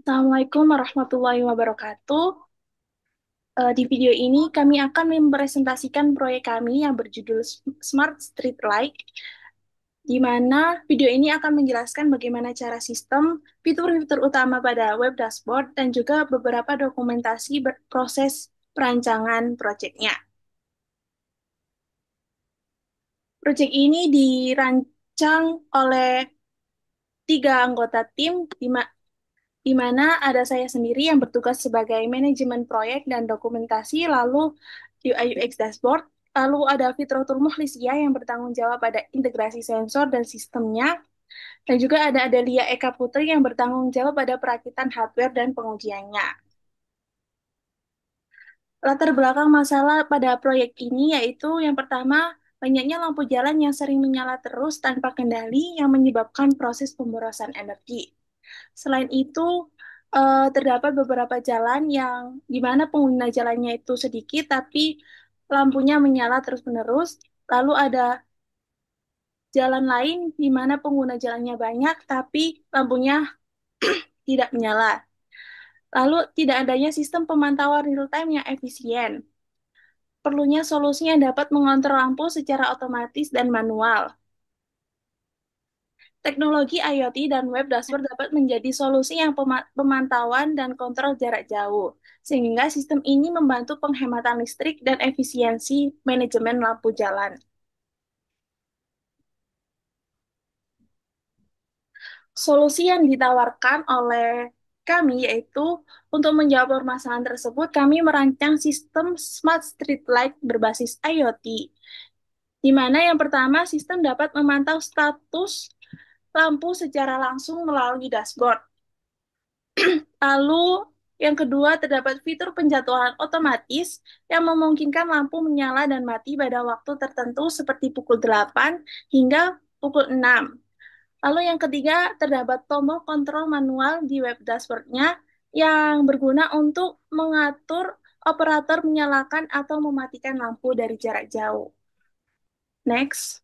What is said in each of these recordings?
Assalamualaikum warahmatullahi wabarakatuh. Di video ini kami akan mempresentasikan proyek kami yang berjudul Smart Street Light, di mana video ini akan menjelaskan bagaimana cara sistem, fitur-fitur utama pada web dashboard, dan juga beberapa dokumentasi proses perancangan proyeknya. Proyek ini dirancang oleh tiga anggota tim, di mana ada saya sendiri yang bertugas sebagai manajemen proyek dan dokumentasi, lalu UI UX dashboard, lalu ada Fitrotul Muhlisya yang bertanggung jawab pada integrasi sensor dan sistemnya, dan juga ada Adelia Eka Putri yang bertanggung jawab pada perakitan hardware dan pengujiannya. Latar belakang masalah pada proyek ini yaitu yang pertama, banyaknya lampu jalan yang sering menyala terus tanpa kendali yang menyebabkan proses pemborosan energi. Selain itu, terdapat beberapa jalan yang di mana pengguna jalannya itu sedikit, tapi lampunya menyala terus-menerus. Lalu ada jalan lain di mana pengguna jalannya banyak, tapi lampunya tidak menyala. Lalu tidak adanya sistem pemantauan real-time yang efisien. Perlunya solusi yang dapat mengontrol lampu secara otomatis dan manual. Teknologi IoT dan web dashboard dapat menjadi solusi yang pemantauan dan kontrol jarak jauh, sehingga sistem ini membantu penghematan listrik dan efisiensi manajemen lampu jalan. Solusi yang ditawarkan oleh kami yaitu untuk menjawab permasalahan tersebut, kami merancang sistem smart street light berbasis IoT, di mana yang pertama sistem dapat memantau status lampu secara langsung melalui dashboard. Lalu yang kedua, terdapat fitur penjadwalan otomatis yang memungkinkan lampu menyala dan mati pada waktu tertentu seperti pukul 8 hingga pukul 6. Lalu yang ketiga, terdapat tombol kontrol manual di web dashboard-nya yang berguna untuk mengatur operator menyalakan atau mematikan lampu dari jarak jauh. Next.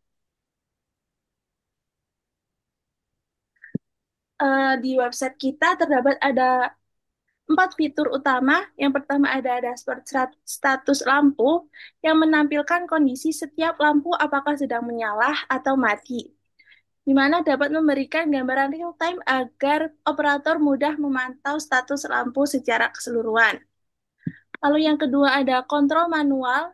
Di website kita terdapat ada 4 fitur utama. Yang pertama ada dashboard status lampu yang menampilkan kondisi setiap lampu apakah sedang menyala atau mati, di mana dapat memberikan gambaran real time agar operator mudah memantau status lampu secara keseluruhan. Lalu yang kedua ada kontrol manual.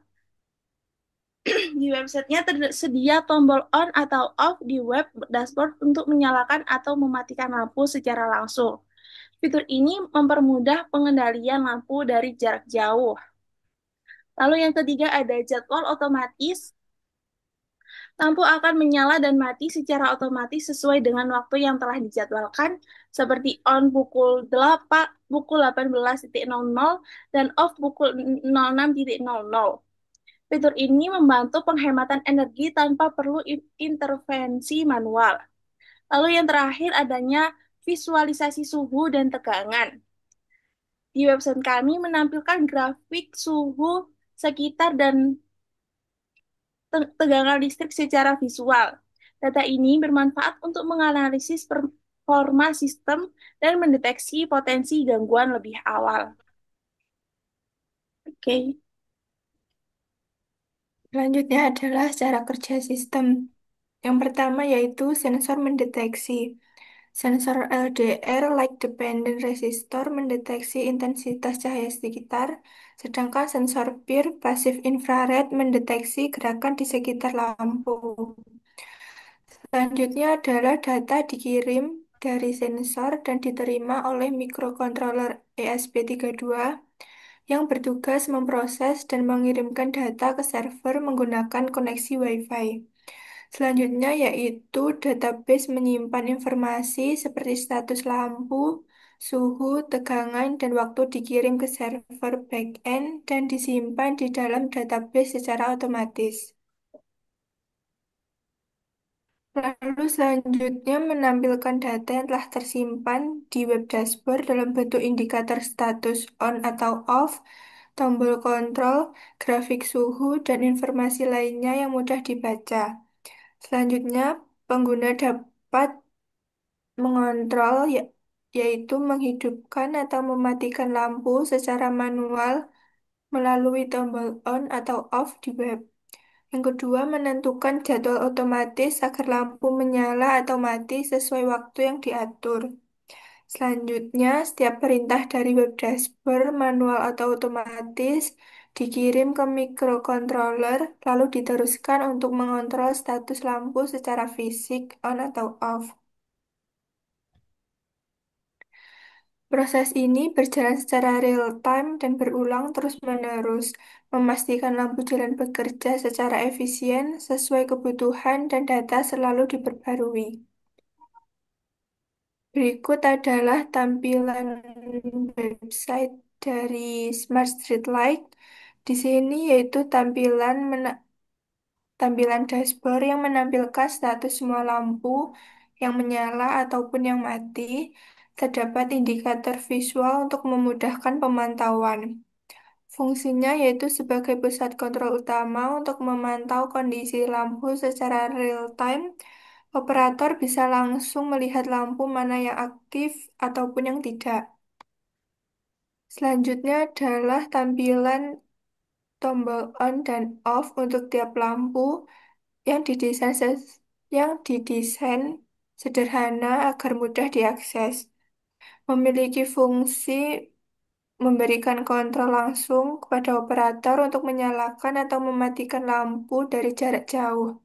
Di websitenya tersedia tombol on atau off di web dashboard untuk menyalakan atau mematikan lampu secara langsung. Fitur ini mempermudah pengendalian lampu dari jarak jauh. Lalu yang ketiga ada jadwal otomatis. Lampu akan menyala dan mati secara otomatis sesuai dengan waktu yang telah dijadwalkan, seperti on pukul 8, pukul 18.00 dan off pukul 06.00. Fitur ini membantu penghematan energi tanpa perlu intervensi manual. Lalu yang terakhir adanya visualisasi suhu dan tegangan. Di website kami menampilkan grafik suhu sekitar dan tegangan listrik secara visual. Data ini bermanfaat untuk menganalisis performa sistem dan mendeteksi potensi gangguan lebih awal. Oke. Selanjutnya adalah cara kerja sistem. Yang pertama yaitu sensor mendeteksi. Sensor LDR Light Dependent Resistor mendeteksi intensitas cahaya sekitar, sedangkan sensor PIR Passive Infrared mendeteksi gerakan di sekitar lampu. Selanjutnya adalah data dikirim dari sensor dan diterima oleh microcontroller ESP32 yang bertugas memproses dan mengirimkan data ke server menggunakan koneksi Wi-Fi. Selanjutnya yaitu database menyimpan informasi seperti status lampu, suhu, tegangan, dan waktu dikirim ke server backend dan disimpan di dalam database secara otomatis. Lalu selanjutnya menampilkan data yang telah tersimpan di web dashboard dalam bentuk indikator status on atau off, tombol kontrol, grafik suhu, dan informasi lainnya yang mudah dibaca. Selanjutnya, pengguna dapat mengontrol yaitu menghidupkan atau mematikan lampu secara manual melalui tombol on atau off di web. Yang kedua, menentukan jadwal otomatis agar lampu menyala atau mati sesuai waktu yang diatur. Selanjutnya, setiap perintah dari web dashboard, manual atau otomatis, dikirim ke microcontroller, lalu diteruskan untuk mengontrol status lampu secara fisik, on atau off. Proses ini berjalan secara real-time dan berulang terus-menerus, memastikan lampu jalan bekerja secara efisien, sesuai kebutuhan, dan data selalu diperbarui. Berikut adalah tampilan website dari Smart Street Light. Di sini yaitu tampilan dashboard yang menampilkan status semua lampu yang menyala ataupun yang mati. Terdapat indikator visual untuk memudahkan pemantauan. Fungsinya yaitu sebagai pusat kontrol utama untuk memantau kondisi lampu secara real-time. Operator bisa langsung melihat lampu mana yang aktif ataupun yang tidak. Selanjutnya adalah tampilan tombol on dan off untuk tiap lampu yang didesain sederhana agar mudah diakses. Memiliki fungsi memberikan kontrol langsung kepada operator untuk menyalakan atau mematikan lampu dari jarak jauh.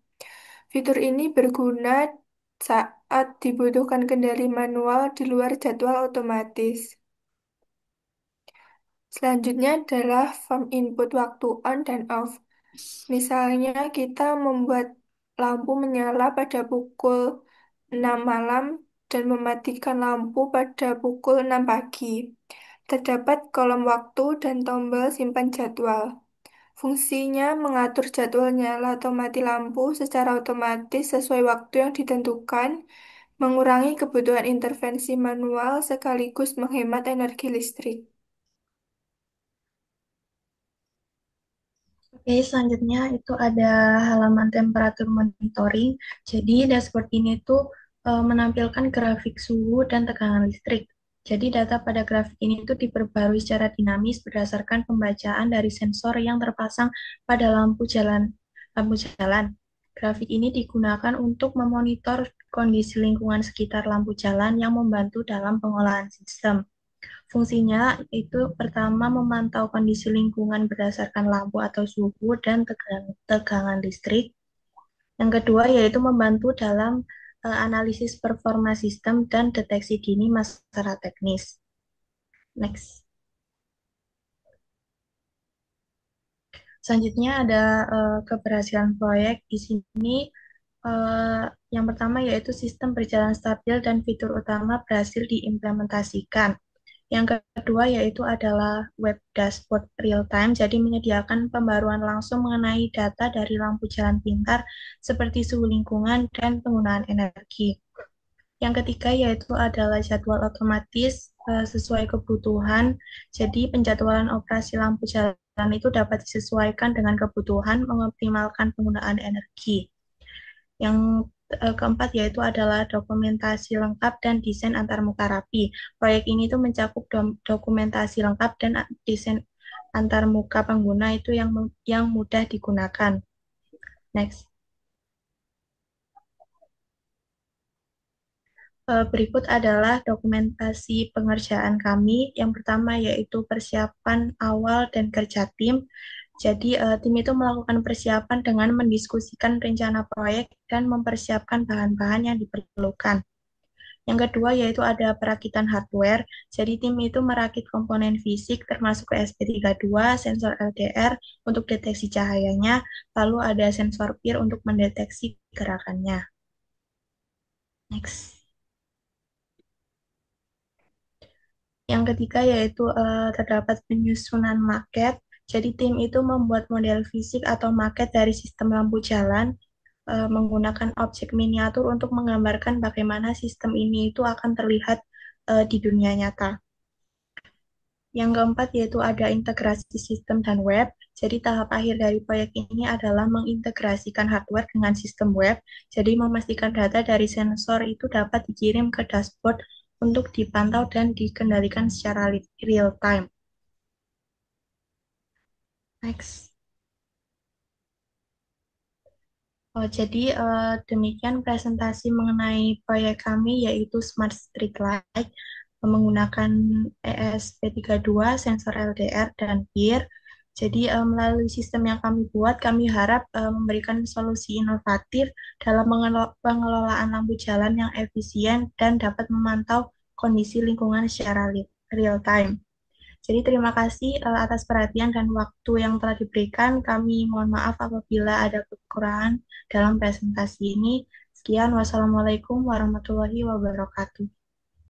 Fitur ini berguna saat dibutuhkan kendali manual di luar jadwal otomatis. Selanjutnya adalah form input waktu on dan off. Misalnya kita membuat lampu menyala pada pukul 6 malam dan mematikan lampu pada pukul 6 pagi. Terdapat kolom waktu dan tombol simpan jadwal. Fungsinya mengatur jadwal nyala atau mati lampu secara otomatis sesuai waktu yang ditentukan, mengurangi kebutuhan intervensi manual sekaligus menghemat energi listrik. Oke, selanjutnya itu ada halaman temperatur monitoring. Jadi dashboard ini tuh menampilkan grafik suhu dan tekanan listrik. Jadi data pada grafik ini tuh diperbarui secara dinamis berdasarkan pembacaan dari sensor yang terpasang pada lampu jalan. Grafik ini digunakan untuk memonitor kondisi lingkungan sekitar lampu jalan yang membantu dalam pengolahan sistem. Fungsinya itu pertama memantau kondisi lingkungan berdasarkan lampu atau suhu dan tegangan listrik. Yang kedua yaitu membantu dalam analisis performa sistem dan deteksi dini masalah teknis. Next. Selanjutnya ada keberhasilan proyek. Di sini eh, yang pertama yaitu sistem berjalan stabil dan fitur utama berhasil diimplementasikan. Yang kedua yaitu adalah web dashboard real time, jadi menyediakan pembaruan langsung mengenai data dari lampu jalan pintar seperti suhu lingkungan dan penggunaan energi. Yang ketiga yaitu adalah jadwal otomatis sesuai kebutuhan, jadi penjadwalan operasi lampu jalan itu dapat disesuaikan dengan kebutuhan, mengoptimalkan penggunaan energi. Yang keempat yaitu adalah dokumentasi lengkap dan desain antarmuka rapi. Proyek ini tuh mencakup dokumentasi lengkap dan desain antarmuka pengguna itu yang mudah digunakan. Next. Berikut adalah dokumentasi pengerjaan kami. Yang pertama yaitu persiapan awal dan kerja tim. Jadi tim itu melakukan persiapan dengan mendiskusikan rencana proyek dan mempersiapkan bahan-bahan yang diperlukan. Yang kedua yaitu ada perakitan hardware. Jadi tim itu merakit komponen fisik termasuk ESP32, sensor LDR untuk deteksi cahayanya, lalu ada sensor PIR untuk mendeteksi gerakannya. Next. Yang ketiga yaitu terdapat penyusunan maket. Jadi tim itu membuat model fisik atau maket dari sistem lampu jalan menggunakan objek miniatur untuk menggambarkan bagaimana sistem ini itu akan terlihat di dunia nyata. Yang keempat yaitu ada integrasi sistem dan web. Jadi tahap akhir dari proyek ini adalah mengintegrasikan hardware dengan sistem web. Jadi memastikan data dari sensor itu dapat dikirim ke dashboard untuk dipantau dan dikendalikan secara real time. Next. Oh, jadi demikian presentasi mengenai proyek kami yaitu Smart Street Light menggunakan ESP32, sensor LDR, dan PIR. Jadi melalui sistem yang kami buat, kami harap memberikan solusi inovatif dalam pengelolaan lampu jalan yang efisien dan dapat memantau kondisi lingkungan secara real time. Jadi terima kasih atas perhatian dan waktu yang telah diberikan. Kami mohon maaf apabila ada kekurangan dalam presentasi ini. Sekian, wassalamualaikum warahmatullahi wabarakatuh.